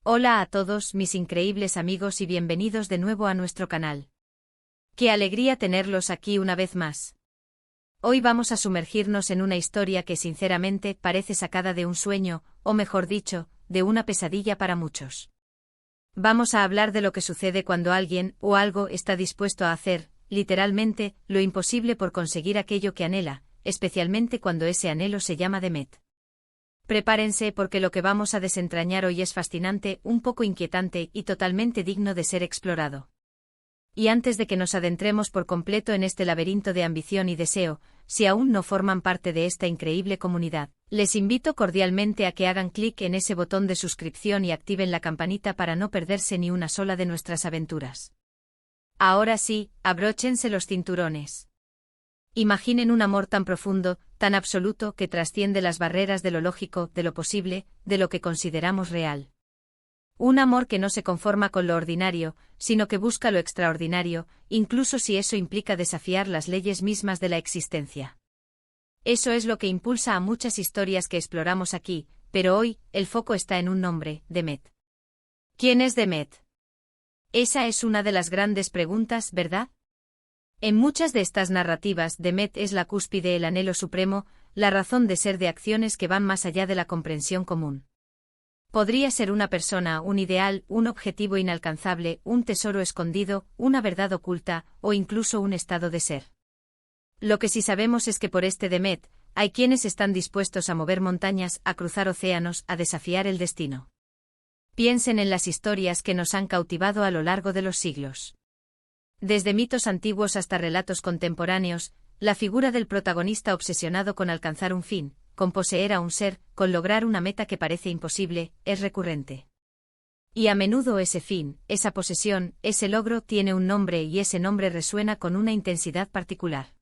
Hola a todos mis increíbles amigos y bienvenidos de nuevo a nuestro canal. ¡Qué alegría tenerlos aquí una vez más! Hoy vamos a sumergirnos en una historia que sinceramente parece sacada de un sueño, o mejor dicho, de una pesadilla para muchos. Vamos a hablar de lo que sucede cuando alguien o algo está dispuesto a hacer, literalmente, lo imposible por conseguir aquello que anhela, especialmente cuando ese anhelo se llama Demet. Prepárense porque lo que vamos a desentrañar hoy es fascinante, un poco inquietante y totalmente digno de ser explorado. Y antes de que nos adentremos por completo en este laberinto de ambición y deseo, si aún no forman parte de esta increíble comunidad, les invito cordialmente a que hagan clic en ese botón de suscripción y activen la campanita para no perderse ni una sola de nuestras aventuras. Ahora sí, abróchense los cinturones. Imaginen un amor tan profundo, tan absoluto que trasciende las barreras de lo lógico, de lo posible, de lo que consideramos real. Un amor que no se conforma con lo ordinario, sino que busca lo extraordinario, incluso si eso implica desafiar las leyes mismas de la existencia. Eso es lo que impulsa a muchas historias que exploramos aquí, pero hoy, el foco está en un nombre, Demet. ¿Quién es Demet? Esa es una de las grandes preguntas, ¿verdad? En muchas de estas narrativas, Demet es la cúspide, el anhelo supremo, la razón de ser de acciones que van más allá de la comprensión común. Podría ser una persona, un ideal, un objetivo inalcanzable, un tesoro escondido, una verdad oculta, o incluso un estado de ser. Lo que sí sabemos es que por este Demet, hay quienes están dispuestos a mover montañas, a cruzar océanos, a desafiar el destino. Piensen en las historias que nos han cautivado a lo largo de los siglos. Desde mitos antiguos hasta relatos contemporáneos, la figura del protagonista obsesionado con alcanzar un fin, con poseer a un ser, con lograr una meta que parece imposible, es recurrente. Y a menudo ese fin, esa posesión, ese logro tiene un nombre y ese nombre resuena con una intensidad particular.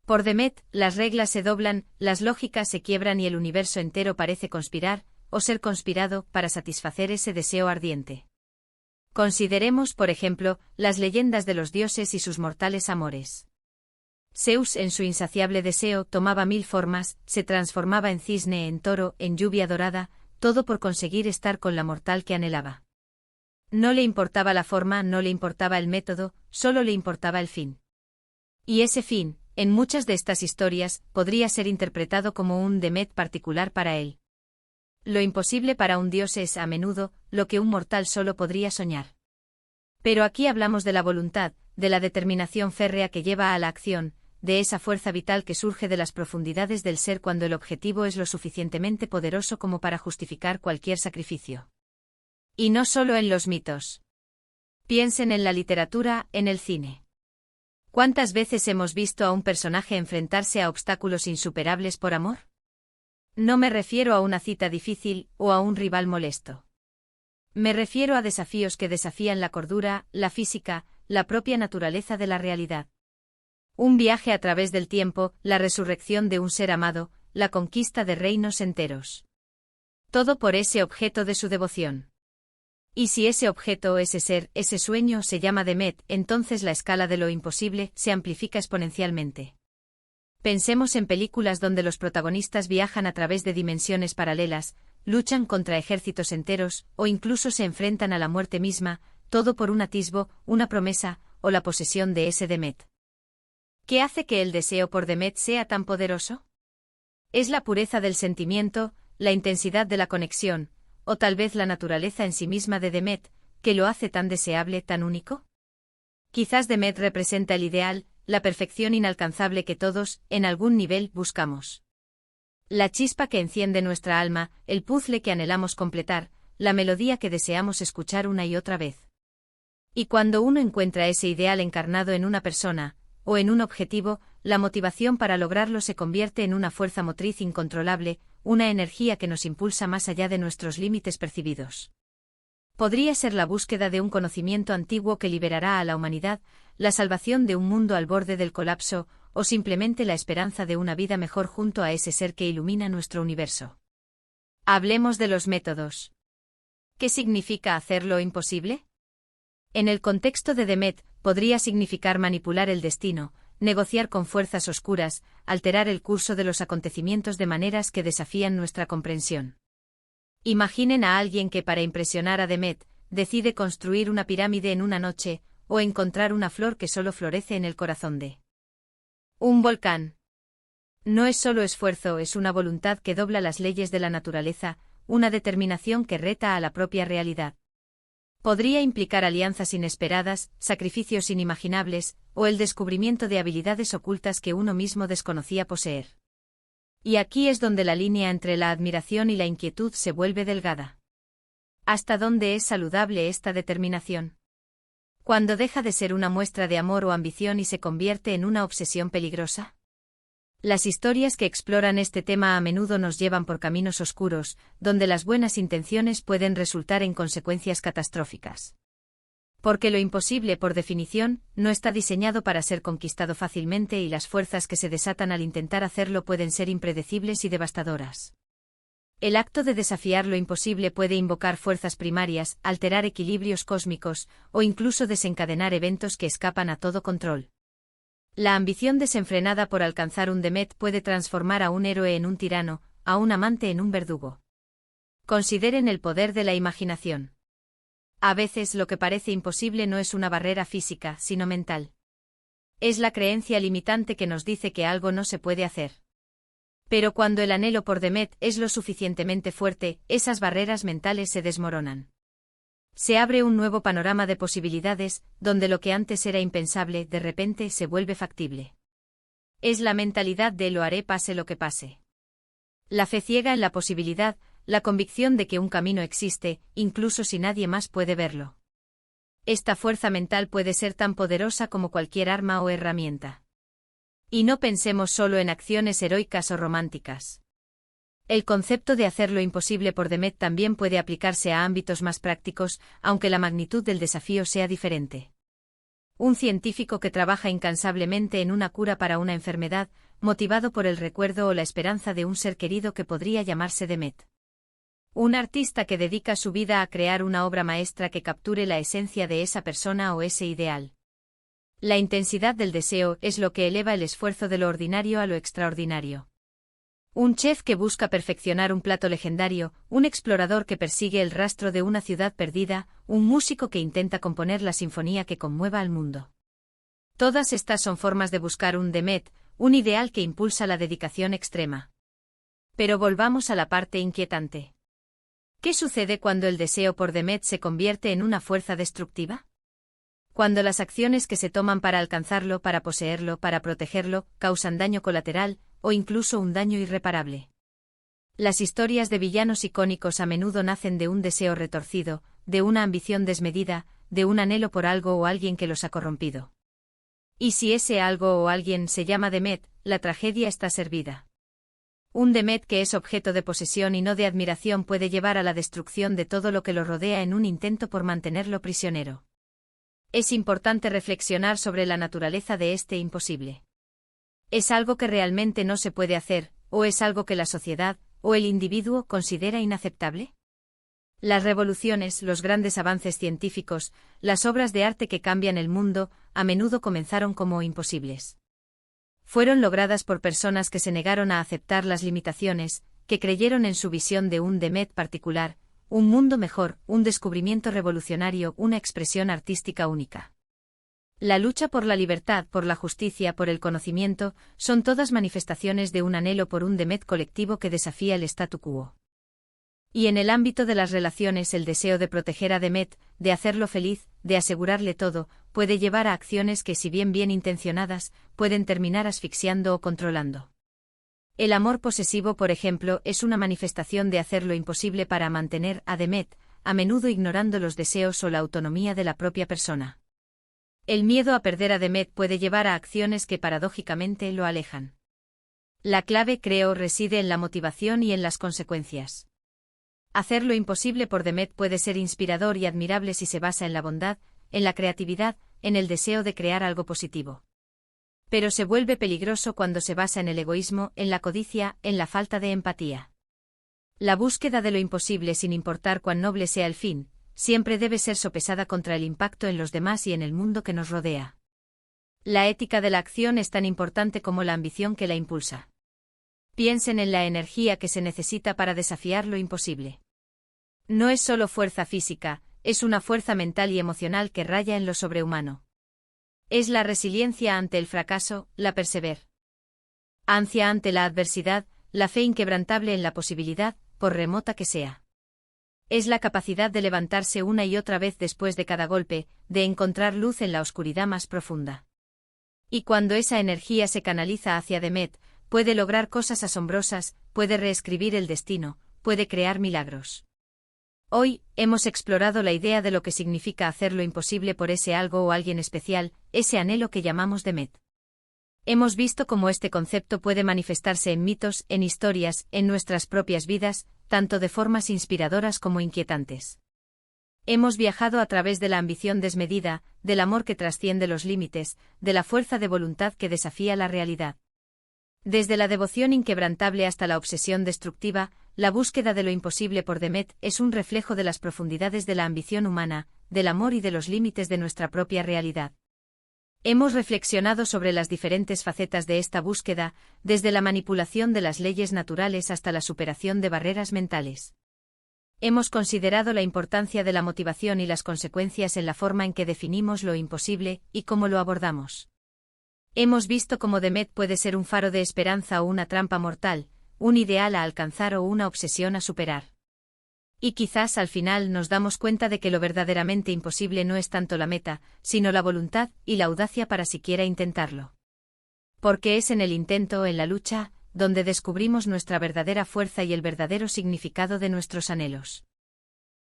Por Demet, las reglas se doblan, las lógicas se quiebran y el universo entero parece conspirar, o ser conspirado, para satisfacer ese deseo ardiente. Consideremos, por ejemplo, las leyendas de los dioses y sus mortales amores. Zeus, en su insaciable deseo, tomaba 1000 formas, se transformaba en cisne, en toro, en lluvia dorada, todo por conseguir estar con la mortal que anhelaba. No le importaba la forma, no le importaba el método, solo le importaba el fin. Y ese fin, en muchas de estas historias, podría ser interpretado como un Demet particular para él. Lo imposible para un dios es, a menudo, lo que un mortal solo podría soñar. Pero aquí hablamos de la voluntad, de la determinación férrea que lleva a la acción, de esa fuerza vital que surge de las profundidades del ser cuando el objetivo es lo suficientemente poderoso como para justificar cualquier sacrificio. Y no solo en los mitos. Piensen en la literatura, en el cine. ¿Cuántas veces hemos visto a un personaje enfrentarse a obstáculos insuperables por amor? No me refiero a una cita difícil o a un rival molesto. Me refiero a desafíos que desafían la cordura, la física, la propia naturaleza de la realidad. Un viaje a través del tiempo, la resurrección de un ser amado, la conquista de reinos enteros. Todo por ese objeto de su devoción. Y si ese objeto, ese ser, ese sueño se llama Demet, entonces la escala de lo imposible se amplifica exponencialmente. Pensemos en películas donde los protagonistas viajan a través de dimensiones paralelas, luchan contra ejércitos enteros, o incluso se enfrentan a la muerte misma, todo por un atisbo, una promesa, o la posesión de ese Demet. ¿Qué hace que el deseo por Demet sea tan poderoso? ¿Es la pureza del sentimiento, la intensidad de la conexión, o tal vez la naturaleza en sí misma de Demet, que lo hace tan deseable, tan único? Quizás Demet representa el ideal, la perfección inalcanzable que todos, en algún nivel, buscamos. La chispa que enciende nuestra alma, el puzzle que anhelamos completar, la melodía que deseamos escuchar una y otra vez. Y cuando uno encuentra ese ideal encarnado en una persona, o en un objetivo, la motivación para lograrlo se convierte en una fuerza motriz incontrolable, una energía que nos impulsa más allá de nuestros límites percibidos. Podría ser la búsqueda de un conocimiento antiguo que liberará a la humanidad, la salvación de un mundo al borde del colapso, o simplemente la esperanza de una vida mejor junto a ese ser que ilumina nuestro universo. Hablemos de los métodos. ¿Qué significa hacer lo imposible? En el contexto de Demet, podría significar manipular el destino, negociar con fuerzas oscuras, alterar el curso de los acontecimientos de maneras que desafían nuestra comprensión. Imaginen a alguien que para impresionar a Demet, decide construir una pirámide en una noche, o encontrar una flor que solo florece en el corazón de un volcán. No es solo esfuerzo, es una voluntad que dobla las leyes de la naturaleza, una determinación que reta a la propia realidad. Podría implicar alianzas inesperadas, sacrificios inimaginables, o el descubrimiento de habilidades ocultas que uno mismo desconocía poseer. Y aquí es donde la línea entre la admiración y la inquietud se vuelve delgada. ¿Hasta dónde es saludable esta determinación? ¿Cuándo deja de ser una muestra de amor o ambición y se convierte en una obsesión peligrosa? Las historias que exploran este tema a menudo nos llevan por caminos oscuros, donde las buenas intenciones pueden resultar en consecuencias catastróficas. Porque lo imposible, por definición, no está diseñado para ser conquistado fácilmente y las fuerzas que se desatan al intentar hacerlo pueden ser impredecibles y devastadoras. El acto de desafiar lo imposible puede invocar fuerzas primarias, alterar equilibrios cósmicos, o incluso desencadenar eventos que escapan a todo control. La ambición desenfrenada por alcanzar un Demet puede transformar a un héroe en un tirano, a un amante en un verdugo. Consideren el poder de la imaginación. A veces lo que parece imposible no es una barrera física, sino mental. Es la creencia limitante que nos dice que algo no se puede hacer. Pero cuando el anhelo por Demet es lo suficientemente fuerte, esas barreras mentales se desmoronan. Se abre un nuevo panorama de posibilidades, donde lo que antes era impensable de repente se vuelve factible. Es la mentalidad de lo haré pase lo que pase. La fe ciega en la posibilidad, la convicción de que un camino existe, incluso si nadie más puede verlo. Esta fuerza mental puede ser tan poderosa como cualquier arma o herramienta. Y no pensemos solo en acciones heroicas o románticas. El concepto de hacer lo imposible por Demet también puede aplicarse a ámbitos más prácticos, aunque la magnitud del desafío sea diferente. Un científico que trabaja incansablemente en una cura para una enfermedad, motivado por el recuerdo o la esperanza de un ser querido que podría llamarse Demet. Un artista que dedica su vida a crear una obra maestra que capture la esencia de esa persona o ese ideal. La intensidad del deseo es lo que eleva el esfuerzo de lo ordinario a lo extraordinario. Un chef que busca perfeccionar un plato legendario, un explorador que persigue el rastro de una ciudad perdida, un músico que intenta componer la sinfonía que conmueva al mundo. Todas estas son formas de buscar un Demet, un ideal que impulsa la dedicación extrema. Pero volvamos a la parte inquietante. ¿Qué sucede cuando el deseo por Demet se convierte en una fuerza destructiva? Cuando las acciones que se toman para alcanzarlo, para poseerlo, para protegerlo, causan daño colateral, o incluso un daño irreparable. Las historias de villanos icónicos a menudo nacen de un deseo retorcido, de una ambición desmedida, de un anhelo por algo o alguien que los ha corrompido. Y si ese algo o alguien se llama Demet, la tragedia está servida. Un Demet que es objeto de posesión y no de admiración puede llevar a la destrucción de todo lo que lo rodea en un intento por mantenerlo prisionero. Es importante reflexionar sobre la naturaleza de este imposible. ¿Es algo que realmente no se puede hacer, o es algo que la sociedad, o el individuo considera inaceptable? Las revoluciones, los grandes avances científicos, las obras de arte que cambian el mundo, a menudo comenzaron como imposibles. Fueron logradas por personas que se negaron a aceptar las limitaciones, que creyeron en su visión de un Demet particular, un mundo mejor, un descubrimiento revolucionario, una expresión artística única. La lucha por la libertad, por la justicia, por el conocimiento, son todas manifestaciones de un anhelo por un Demet colectivo que desafía el statu quo. Y en el ámbito de las relaciones, el deseo de proteger a Demet, de hacerlo feliz, de asegurarle todo, puede llevar a acciones que, si bien intencionadas, pueden terminar asfixiando o controlando. El amor posesivo, por ejemplo, es una manifestación de hacer lo imposible para mantener a Demet, a menudo ignorando los deseos o la autonomía de la propia persona. El miedo a perder a Demet puede llevar a acciones que paradójicamente lo alejan. La clave, creo, reside en la motivación y en las consecuencias. Hacer lo imposible por Demet puede ser inspirador y admirable si se basa en la bondad, en la creatividad, en el deseo de crear algo positivo. Pero se vuelve peligroso cuando se basa en el egoísmo, en la codicia, en la falta de empatía. La búsqueda de lo imposible, sin importar cuán noble sea el fin, siempre debe ser sopesada contra el impacto en los demás y en el mundo que nos rodea. La ética de la acción es tan importante como la ambición que la impulsa. Piensen en la energía que se necesita para desafiar lo imposible. No es solo fuerza física, es una fuerza mental y emocional que raya en lo sobrehumano. Es la resiliencia ante el fracaso, la perseverancia ante la adversidad, la fe inquebrantable en la posibilidad, por remota que sea. Es la capacidad de levantarse una y otra vez después de cada golpe, de encontrar luz en la oscuridad más profunda. Y cuando esa energía se canaliza hacia Demet, puede lograr cosas asombrosas, puede reescribir el destino, puede crear milagros. Hoy, hemos explorado la idea de lo que significa hacer lo imposible por ese algo o alguien especial, ese anhelo que llamamos Demet. Hemos visto cómo este concepto puede manifestarse en mitos, en historias, en nuestras propias vidas, tanto de formas inspiradoras como inquietantes. Hemos viajado a través de la ambición desmedida, del amor que trasciende los límites, de la fuerza de voluntad que desafía la realidad. Desde la devoción inquebrantable hasta la obsesión destructiva, la búsqueda de lo imposible por Demet es un reflejo de las profundidades de la ambición humana, del amor y de los límites de nuestra propia realidad. Hemos reflexionado sobre las diferentes facetas de esta búsqueda, desde la manipulación de las leyes naturales hasta la superación de barreras mentales. Hemos considerado la importancia de la motivación y las consecuencias en la forma en que definimos lo imposible y cómo lo abordamos. Hemos visto cómo Demet puede ser un faro de esperanza o una trampa mortal, un ideal a alcanzar o una obsesión a superar. Y quizás al final nos damos cuenta de que lo verdaderamente imposible no es tanto la meta, sino la voluntad y la audacia para siquiera intentarlo. Porque es en el intento, en la lucha, donde descubrimos nuestra verdadera fuerza y el verdadero significado de nuestros anhelos.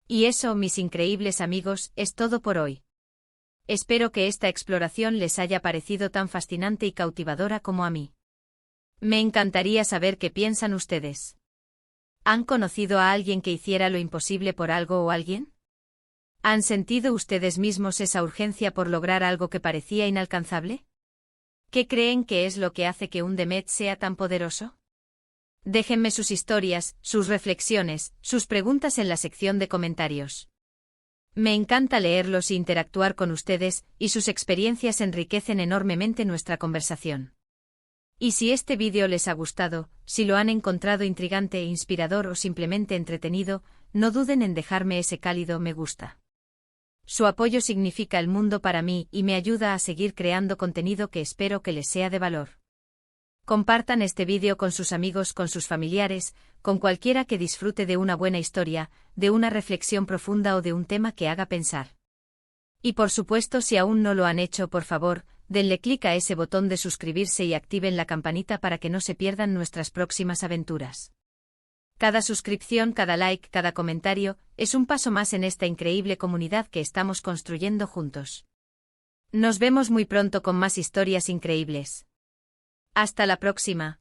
Y eso, mis increíbles amigos, es todo por hoy. Espero que esta exploración les haya parecido tan fascinante y cautivadora como a mí. Me encantaría saber qué piensan ustedes. ¿Han conocido a alguien que hiciera lo imposible por algo o alguien? ¿Han sentido ustedes mismos esa urgencia por lograr algo que parecía inalcanzable? ¿Qué creen que es lo que hace que un Demet sea tan poderoso? Déjenme sus historias, sus reflexiones, sus preguntas en la sección de comentarios. Me encanta leerlos e interactuar con ustedes, y sus experiencias enriquecen enormemente nuestra conversación. Y si este vídeo les ha gustado, si lo han encontrado intrigante e inspirador o simplemente entretenido, no duden en dejarme ese cálido me gusta. Su apoyo significa el mundo para mí y me ayuda a seguir creando contenido que espero que les sea de valor. Compartan este vídeo con sus amigos, con sus familiares, con cualquiera que disfrute de una buena historia, de una reflexión profunda o de un tema que haga pensar. Y por supuesto, si aún no lo han hecho, por favor, denle clic a ese botón de suscribirse y activen la campanita para que no se pierdan nuestras próximas aventuras. Cada suscripción, cada like, cada comentario, es un paso más en esta increíble comunidad que estamos construyendo juntos. Nos vemos muy pronto con más historias increíbles. Hasta la próxima.